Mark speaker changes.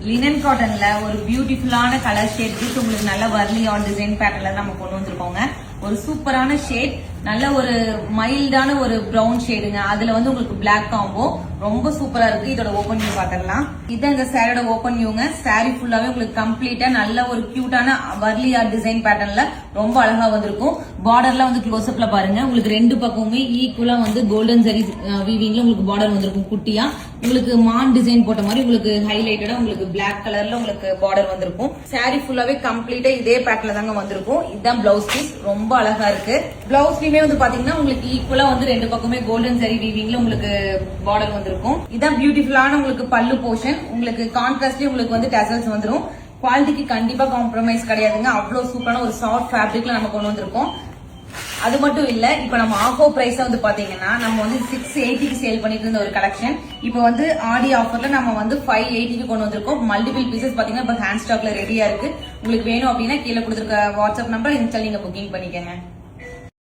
Speaker 1: Linen காட்டன்ல ஒரு பியூட்டிஃபுல்லான colour shade piece உங்களுக்கு நல்ல வர்லி ஆன் டிசைன் பேட்டர்ல நம்ம கொண்டு வந்திருக்கோங்க. ஒரு சூப்பரான ஷேட், நல்ல ஒரு மைல்டான ஒரு பிரவுன் ஷேடுங்க. அதுல வந்து உங்களுக்கு பிளாக் காம்போ ரொம்ப சூப்பரா இருக்கு. இதோட ஓபன் வியூ பாத்திரலாம். இது இந்த சாரியோட ஓபன் வியூங்க. சாரி ஃபுல்லாவே உங்களுக்கு கம்ப்ளீட்டா நல்ல ஒரு கியூட்டான வர்லி ஆர்ட் டிசைன் பேட்டர்ன்ல ரொம்ப அழகா வந்திருக்கும். பார்டர்ல வந்து க்ளோஸ் அப்ல பாருங்க, உங்களுக்கு ரெண்டு பக்கமுமே ஈக்குவலா வந்து கோல்டன் ஜரி வீவிங்ல உங்களுக்கு பார்டர் வந்திருக்கும். குட்டியா உங்களுக்கு மான் டிசைன் போட்ட மாதிரி உங்களுக்கு ஹைலைட்டடா உங்களுக்கு பிளாக் கலர்ல உங்களுக்கு பார்டர் வந்திருக்கும். சாரி ஃபுல்லாவே கம்ப்ளீட்டா இதே பேட்டர்ல தாங்க வந்திருக்கும். இதுதான் பிளவுஸ் பீஸ், ரொம்ப அழகா இருக்கு. பிளவுஸ்லயுமே வந்து பாத்தீங்கன்னா உங்களுக்கு ஈக்குவலா வந்து ரெண்டு பக்கமே கோல்டன் ஜரி வீவிங்ல உங்களுக்கு பார்டர் வந்திருக்கும். இதான் பியூட்டிஃபுல்லான உங்களுக்கு பல்லு போர்ஷன். உங்களுக்கு கான்ட்ராஸ்ட்லயே உங்களுக்கு வந்து டசல்ஸ் வந்துரும். குவாலிட்டிக்கு கண்டிப்பா காம்ப்ரமைஸ் கிடையாதுங்க. அவ்வளவு சூப்பரான ஒரு சாஃப்ட் ஃபேப்ரிக்ல நம்ம கொண்டு வந்திருக்கோம். அது மட்டும் இல்ல, இப்ப நம்ம ஆஃபர் பிரைஸ் வந்து பாத்தீங்கன்னா நம்ம வந்து 680க்கு சேல் பண்ணிட்டு இருந்த ஒரு கலெக்ஷன் இப்ப வந்து ஆடி ஆஃபர்ல நம்ம வந்து 580க்கு கொண்டு வந்திருக்கோம். மல்டிபிள் பீசஸ் பாத்தீங்கன்னா இப்ப ஹேண்ட் ஸ்டாக்ல ரெடியா இருக்கு. உங்களுக்கு வேணும் அப்படின்னா கீழே கொடுத்திருக்க வாட்ஸ்அப் நம்பர் இன்ஸ்டால் நீங்க புக்கிங் பண்ணிக்கங்க.